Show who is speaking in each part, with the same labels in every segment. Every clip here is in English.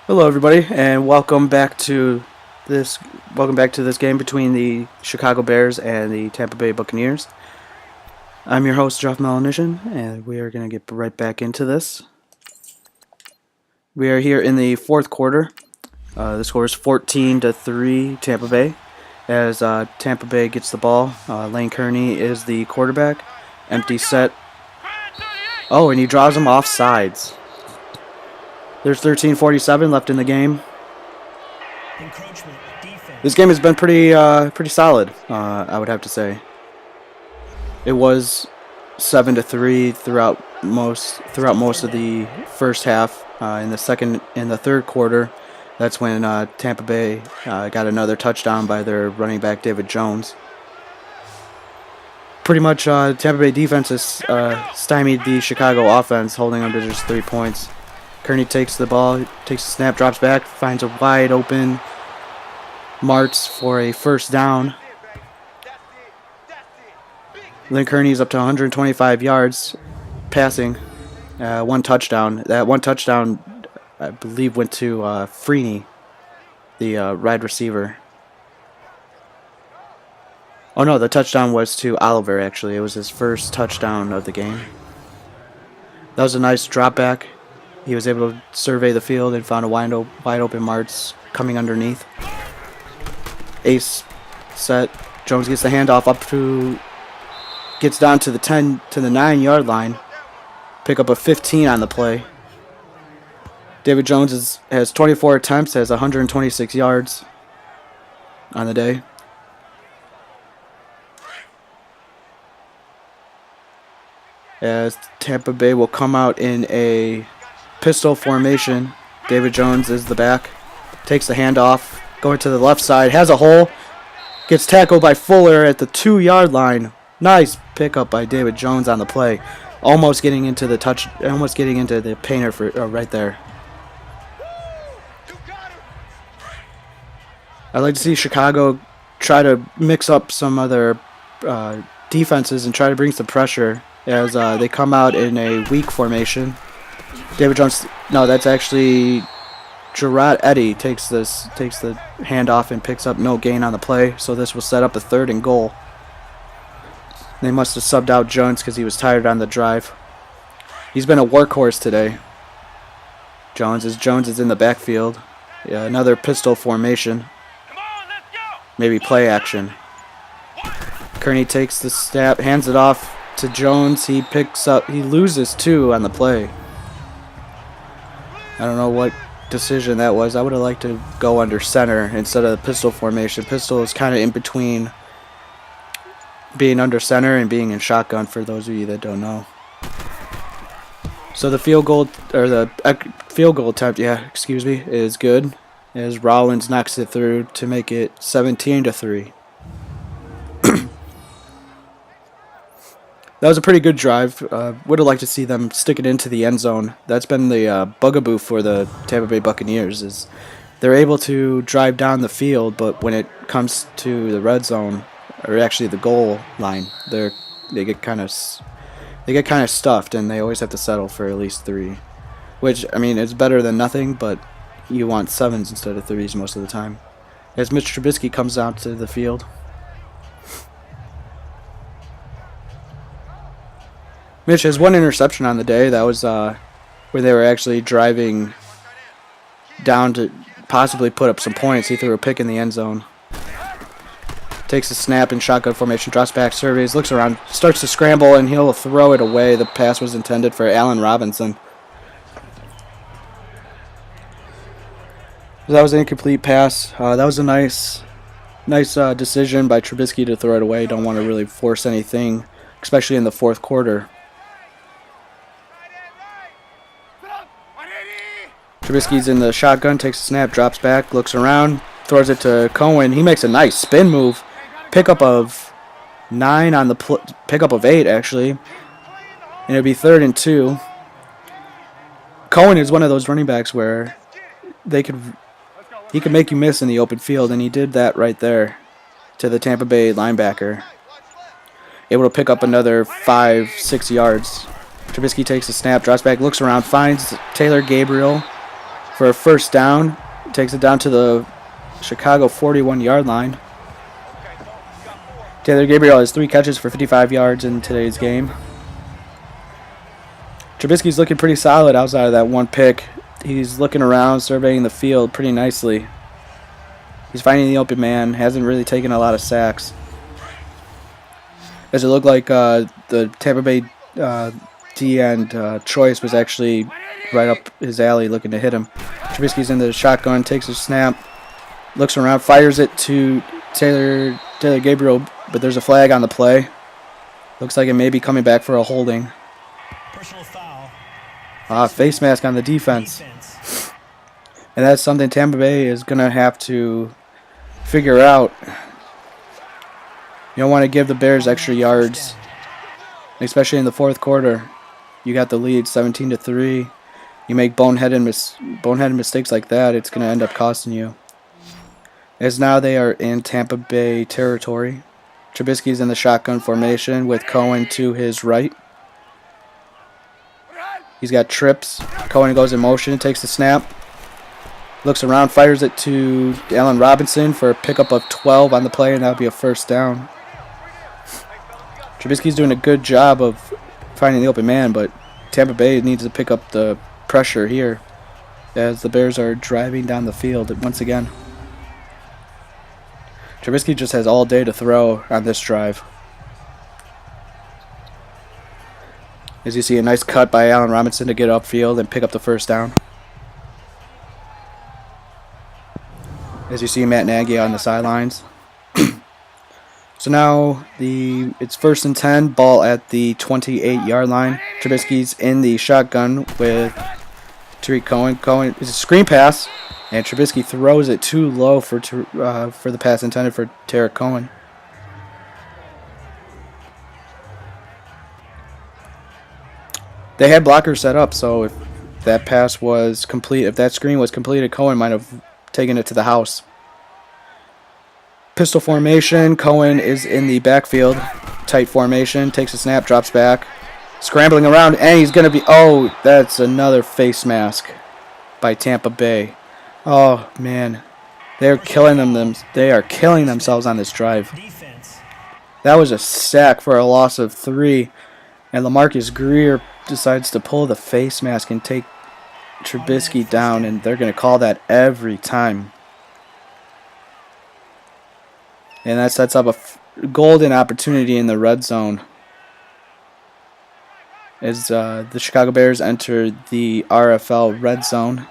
Speaker 1: Hello, everybody, and this. Welcome back to this game between the Chicago Bears and the Tampa Bay Buccaneers. I'm your host, Jeff Melanician, and we are going to get right back into this. We are here in the fourth quarter. The score is 14-3 Tampa Bay. As Tampa Bay gets the ball, Lane Kearney is the quarterback. Empty set. Oh, and he draws him off sides. There's 13:47 left in the game. This game has been pretty solid. I would have to say. It was 7-3 throughout most of the first half. In the third quarter, that's when Tampa Bay got another touchdown by their running back David Jones. Pretty much, Tampa Bay defense has stymied the Chicago offense, holding them to just 3 points. Kearney takes the ball, takes the snap, drops back, finds a wide open Martz for a first down. Then Kearney's up to 125 yards passing, one touchdown. That one touchdown, I believe, went to Freeney, the wide receiver. Oh no, the touchdown was to Oliver, actually. It was his first touchdown of the game. That was a nice drop back. He was able to survey the field and found a wide open Martz coming underneath. Ace set. Jones gets the handoff gets down to the 9-yard line. Pick up a 15 on the play. David Jones has 24 attempts, has 126 yards on the day. As Tampa Bay will come out in a pistol formation. David Jones is the back. Takes the handoff. Going to the left side. Has a hole. Gets tackled by Fuller at the 2-yard line. Nice pickup by David Jones on the play. Almost getting into the painter for right there. I'd like to see Chicago try to mix up some other defenses and try to bring some pressure as they come out in a weak formation. David Jones, no, that's actually Gerard Eddy takes the handoff and picks up no gain on the play, so this will set up a 3rd and goal. They must have subbed out Jones because he was tired on the drive. He's been a workhorse today. Jones is in the backfield. Yeah, another pistol formation. Maybe play action. Kearney takes the snap, hands it off to Jones. He loses 2 on the play. I don't know what decision that was. I would have liked to go under center instead of the pistol formation. Pistol is kind of in between being under center and being in shotgun, for those of you that don't know. So the field goal attempt, is good, as Rollins knocks it through to make it 17-3. That was a pretty good drive. Would have liked to see them stick it into the end zone. That's been the bugaboo for the Tampa Bay Buccaneers, is they're able to drive down the field, but when it comes to the red zone, or actually the goal line, they get kind of stuffed, and they always have to settle for at least 3. Which, I mean, it's better than nothing, but you want 7s instead of 3s most of the time. As Mitch Trubisky comes out to the field. Mitch has 1 interception on the day. That was where they were actually driving down to possibly put up some points. He threw a pick in the end zone. Takes a snap in shotgun formation, drops back, surveys, looks around, starts to scramble, and he'll throw it away. The pass was intended for Allen Robinson. That was an incomplete pass. That was a nice decision by Trubisky to throw it away. Don't want to really force anything, especially in the fourth quarter. Trubisky's in the shotgun, takes a snap, drops back, looks around, throws it to Cohen. He makes a nice spin move. Pickup of 9 on the pickup of 8, actually. And it'll be 3rd and 2. Cohen is one of those running backs where he could make you miss in the open field, and he did that right there to the Tampa Bay linebacker. Able to pick up another 5-6 yards. Trubisky takes a snap, drops back, looks around, finds Taylor Gabriel. for a first down. Takes it down to the Chicago 41-yard line. Taylor Gabriel has 3 catches for 55 yards in today's game. Trubisky's looking pretty solid outside of that one pick. He's looking around, surveying the field pretty nicely. He's finding the open man, hasn't really taken a lot of sacks. As it looked like the Tampa Bay D end choice was actually right up his alley looking to hit him. Trubisky's in the shotgun, takes a snap, looks around, fires it to Taylor Gabriel, but there's a flag on the play. Looks like it may be coming back for a holding.
Speaker 2: Personal foul.
Speaker 1: Face mask on the defense. And that's something Tampa Bay is going to have to figure out. You don't want to give the Bears extra yards, especially in the fourth quarter. You got the lead 17-3. You make boneheaded mistakes like that, it's going to end up costing you. As now they are in Tampa Bay territory. Trubisky's in the shotgun formation with Cohen to his right. He's got trips. Cohen goes in motion, takes the snap. Looks around, fires it to Allen Robinson for a pickup of 12 on the play, and that'll be a first down. Trubisky's doing a good job of finding the open man, but Tampa Bay needs to pick up the pressure here as the Bears are driving down the field once again. Trubisky just has all day to throw on this drive. As you see, a nice cut by Allen Robinson to get upfield and pick up the first down. As you see, Matt Nagy on the sidelines. So now it's 1st and 10, ball at the 28-yard line. Trubisky's in the shotgun with Tariq Cohen. Cohen is a screen pass, and Trubisky throws it too low for the pass intended for Tariq Cohen. They had blockers set up, so if that pass was complete, if that screen was completed, Cohen might have taken it to the house. Pistol formation. Cohen is in the backfield. Tight formation. Takes a snap. Drops back. Scrambling around. And he's going to be... Oh, that's another face mask by Tampa Bay. Oh, man. They're killing them. They are killing themselves on this drive. That was a sack for a loss of 3. And LaMarcus Greer decides to pull the face mask and take Trubisky down. And they're going to call that every time. And that sets up a golden opportunity in the red zone as the Chicago Bears enter the RFL red zone.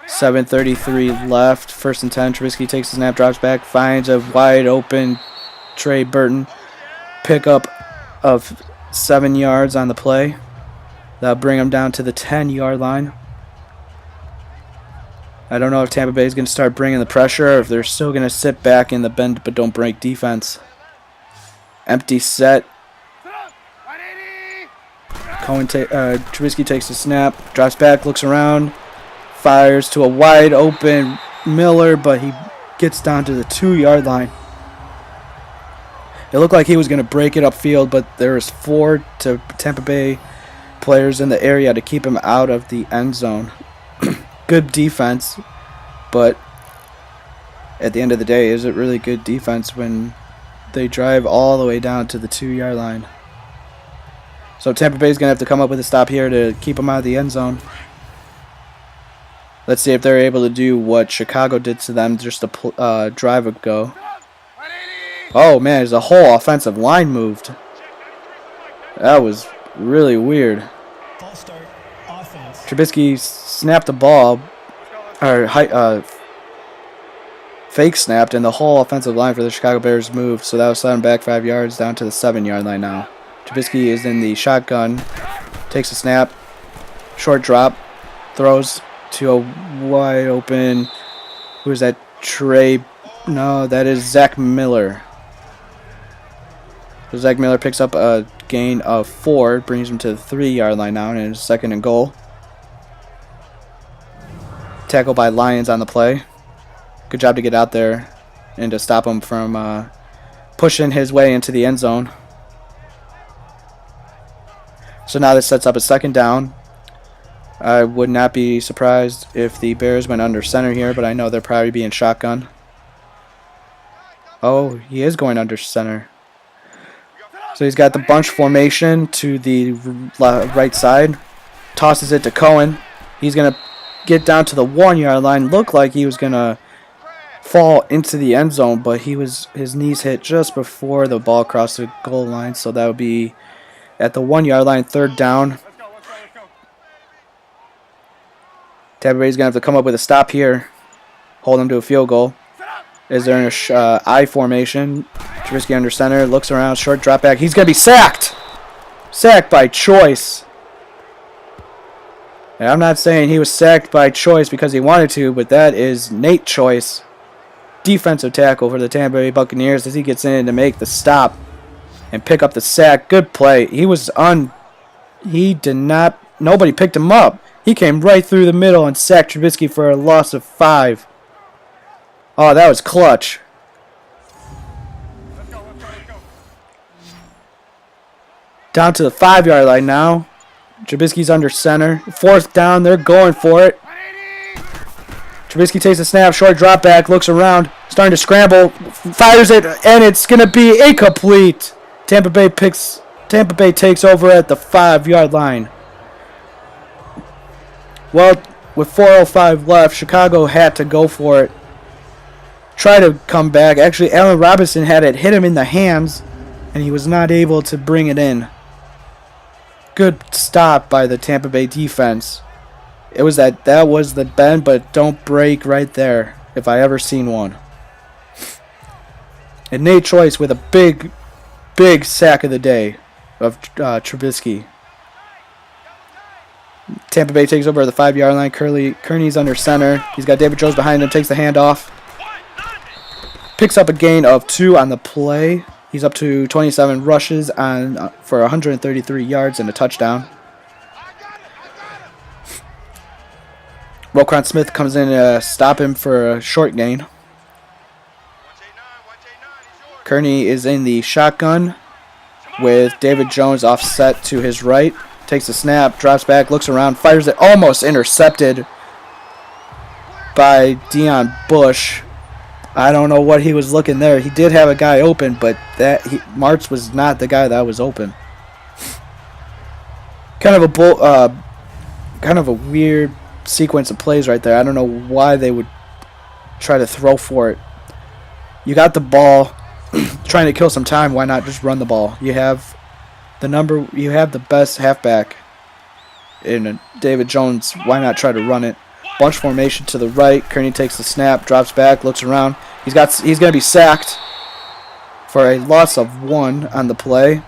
Speaker 1: 7:33 left. 1st and 10. Trubisky takes the snap, drops back, finds a wide open Trey Burton. Pickup of 7 yards on the play. That'll bring him down to the 10-yard line. I don't know if Tampa Bay is going to start bringing the pressure or if they're still going to sit back in the bend but don't break defense. Empty set. Trubisky takes the snap, drops back, looks around, fires to a wide open Miller, but he gets down to the 2-yard line. It looked like he was going to break it upfield, but there was 4 Tampa Bay players in the area to keep him out of the end zone. Good defense, but at the end of the day, is it really good defense when they drive all the way down to the 2-yard line? So Tampa Bay's going to have to come up with a stop here to keep them out of the end zone. Let's see if they're able to do what Chicago did to them just a drive ago. Oh man, there's a whole offensive line moved. That was really weird. Trubisky snapped the ball, or fake snapped, and the whole offensive line for the Chicago Bears moved. So that was set him back 5 yards down to the 7-yard line now. Trubisky is in the shotgun, takes a snap, short drop, throws to a wide open. Who is that? Trey? No, that is Zach Miller. So Zach Miller picks up a gain of 4, brings him to the 3-yard line now, and it's 2nd and goal. Tackle by Lions on the play. Good job to get out there and to stop him from pushing his way into the end zone. So now this sets up a 2nd down. I would not be surprised if the Bears went under center here, but I know they're probably being shotgun. Oh, he is going under center. So he's got the bunch formation to the right side. Tosses it to Cohen. He's going to get down to the 1 yard line. Looked like he was going to fall into the end zone, but his knees hit just before the ball crossed the goal line. So that would be at the 1 yard line, 3rd down. Tampa Bay's going to have to come up with a stop here. Hold him to a field goal. Is there an I formation? Trubisky under center, looks around, short drop back. He's going to be sacked. Sacked by choice. And I'm not saying he was sacked by choice because he wanted to, but that is Nate Choice. Defensive tackle for the Tampa Bay Buccaneers as he gets in to make the stop and pick up the sack. Good play. He did not, nobody picked him up. He came right through the middle and sacked Trubisky for a loss of 5. Oh, that was clutch. Down to the 5 yard line now. Trubisky's under center. 4th down, they're going for it. Trubisky takes a snap, short drop back, looks around, starting to scramble, fires it, and it's going to be incomplete. Tampa Bay takes over at the 5 yard line. Well, with 4:05 left, Chicago had to go for it. Try to come back. Actually, Allen Robinson had it hit him in the hands, and he was not able to bring it in. Good stop by the Tampa Bay defense. That was the bend but don't break right there, if I ever seen one. And Nate Choice with a big sack of the day of Trubisky. Tampa Bay takes over at the 5 yard line. Kearney's under center. He's got David Jones behind him. Takes the handoff. Picks up a gain of 2 on the play. He's up to 27 rushes for 133 yards and a touchdown. Roquan Smith comes in to stop him for a short gain. Kearney is in the shotgun with David Jones offset to his right. Takes a snap, drops back, looks around, fires it, almost intercepted by Deion Bush. I don't know what he was looking there. He did have a guy open, but Martz was not the guy that was open. Kind of a weird sequence of plays right there. I don't know why they would try to throw for it. You got the ball, trying to kill some time. Why not just run the ball? You have the best halfback in David Jones. Why not try to run it? Bunch formation to the right. Kearney takes the snap, drops back, looks around. He's going to be sacked for a loss of 1 on the play.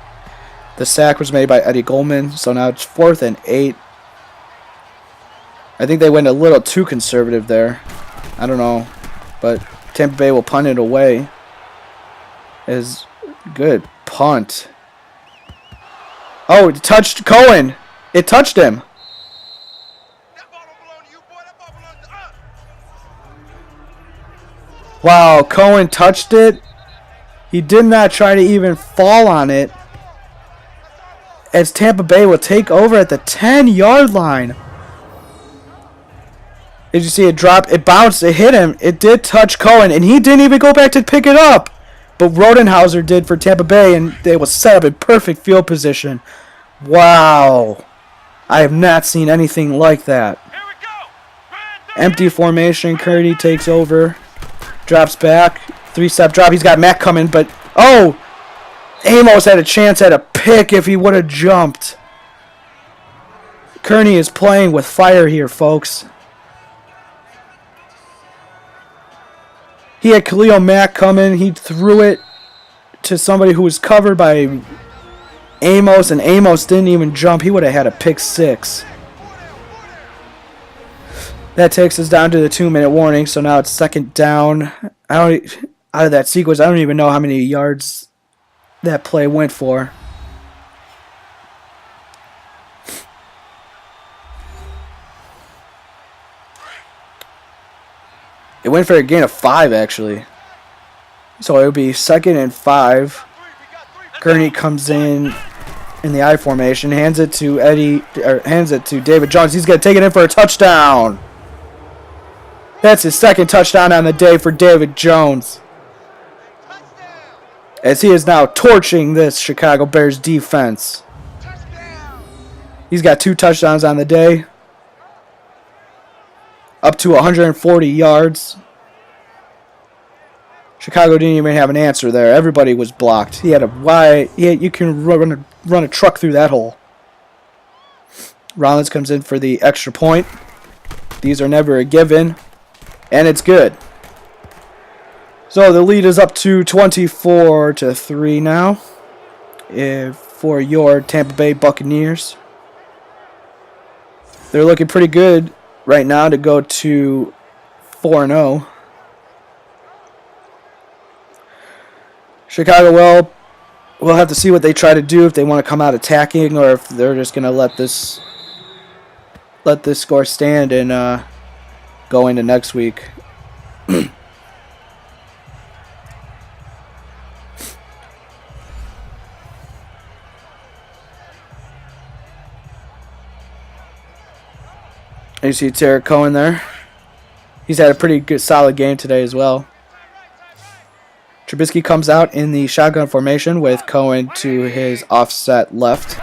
Speaker 1: The sack was made by Eddie Goldman, so now it's 4th and 8. I think they went a little too conservative there. I don't know, but Tampa Bay will punt it away. Is good punt. Oh, it touched Cohen. It touched him. Wow, Cohen touched it. He did not try to even fall on it. As Tampa Bay will take over at the 10 yard line. Did you see it drop? It bounced. It hit him. It did touch Cohen, and he didn't even go back to pick it up. But Rodenhauser did for Tampa Bay, and they was set up in perfect field position. Wow. I have not seen anything like that. Empty formation. Kearney takes over. Drops back. 3-step drop. He's got Mack coming, but... Oh! Amos had a chance at a pick if he would have jumped. Kearney is playing with fire here, folks. He had Khalil Mack coming. He threw it to somebody who was covered by Amos, and Amos didn't even jump. He would have had a pick 6. That takes us down to the 2-minute warning, so now it's 2nd down. Out of that sequence, I don't even know how many yards that play went for. It went for a gain of 5, actually. So it would be 2nd and 5. Kearney comes in in the I formation, hands it to David Jones. He's going to take it in for a touchdown. That's his second touchdown on the day for David Jones, as he is now torching this Chicago Bears defense. He's got 2 touchdowns on the day, up to 140 yards. Chicago didn't even have an answer there. Everybody was blocked. He had a wide. You can run a truck through that hole. Rollins comes in for the extra point. These are never a given, and it's good. So the lead is up to 24-3 now, for your Tampa Bay Buccaneers. They're looking pretty good right now to go to 4-0. Chicago, well, we'll have to see what they try to do, if they want to come out attacking or if they're just going to let this score stand and go into next week. You see Tarek Cohen there. He's had a pretty good, solid game today as well. Trubisky comes out in the shotgun formation with Cohen to his offset left.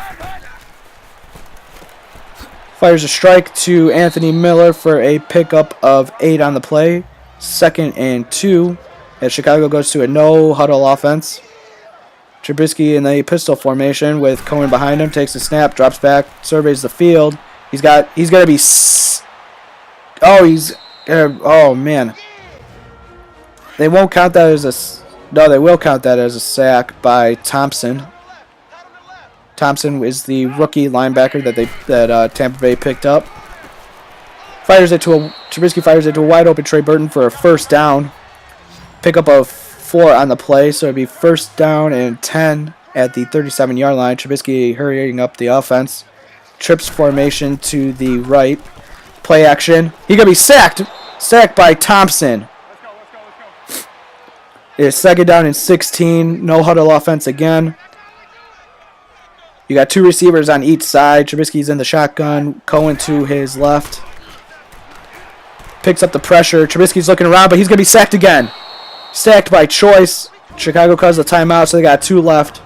Speaker 1: Fires a strike to Anthony Miller for a pickup of 8 on the play. 2nd and 2 as Chicago goes to a no-huddle offense. Trubisky in the pistol formation with Cohen behind him. Takes a snap, drops back, surveys the field. He's going to be... Oh, man. They won't count that as a... No, they will count that as a sack by Thompson. Thompson is the rookie linebacker that Tampa Bay picked up. Trubisky fires it to a wide open Trey Burton for a first down. Pickup of 4 on the play, so it'd be 1st down and 10 at the 37-yard line. Trubisky hurrying up the offense. Trips formation to the right. Play action. He's gonna be sacked by Thompson. It's 2nd down and 16. No huddle offense again. You got 2 receivers on each side. Trubisky's in the shotgun. Cohen to his left. Picks up the pressure. Trubisky's looking around, but he's going to be sacked again. Sacked by Choice. Chicago calls the timeout, so they got 2 left.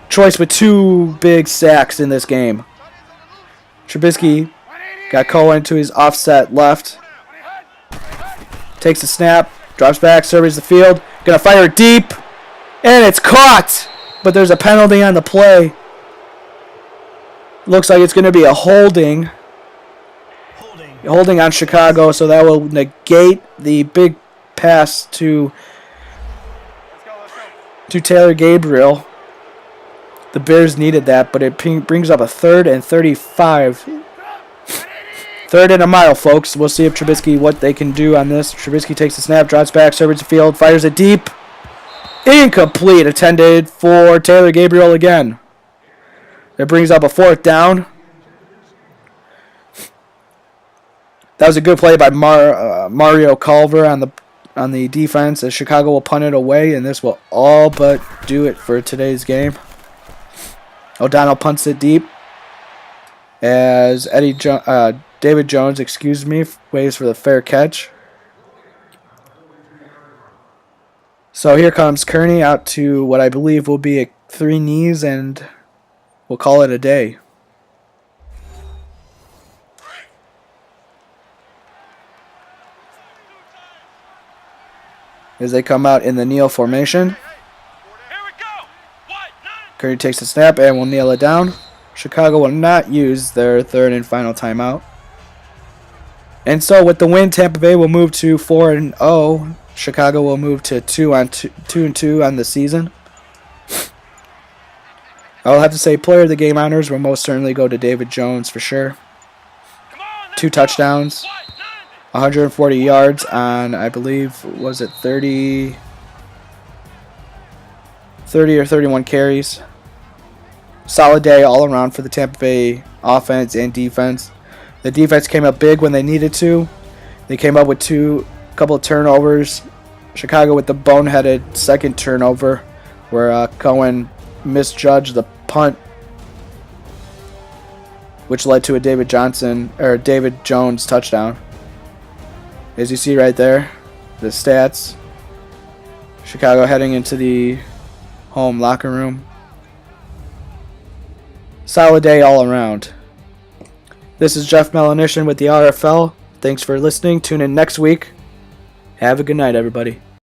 Speaker 1: Choice with 2 big sacks in this game. Trubisky got Cohen to his offset left. Takes the snap. Drops back, surveys the field. Gonna fire deep. And it's caught. But there's a penalty on the play. Looks like it's going to be a holding. Holding on Chicago, so that will negate the big pass to Taylor Gabriel. The Bears needed that, but it brings up a 3rd and 35. 3rd and a mile, folks. We'll see if what they can do on this. Trubisky takes the snap, drops back, surveys the field, fires it deep. Incomplete, intended for Taylor Gabriel again. That brings up a 4th down. That was a good play by Mario Culver on the defense, as Chicago will punt it away, and this will all but do it for today's game. O'Donnell punts it deep as David Jones, waits for the fair catch. So here comes Kearney out to what I believe will be a 3 knees, and we'll call it a day. As they come out in the kneel formation. Kearney takes the snap and will kneel it down. Chicago will not use their 3rd and final timeout. And so with the win, Tampa Bay will move to 4-0. Chicago will move to 2-2 on the season. I will have to say player of the game honors will most certainly go to David Jones for sure. 2 touchdowns, 140 yards on, I believe, was it 30 or 31 carries. Solid day all around for the Tampa Bay offense and defense. The defense came up big when they needed to. They came up with a couple of turnovers. Chicago with the boneheaded 2nd turnover where Cohen misjudged the punt which led to a David Jones touchdown. As you see right there, the stats. Chicago heading into the home locker room. Solid day all around. This is Jeff Melanishin with the RFL. Thanks for listening. Tune in next week. Have a good night, everybody.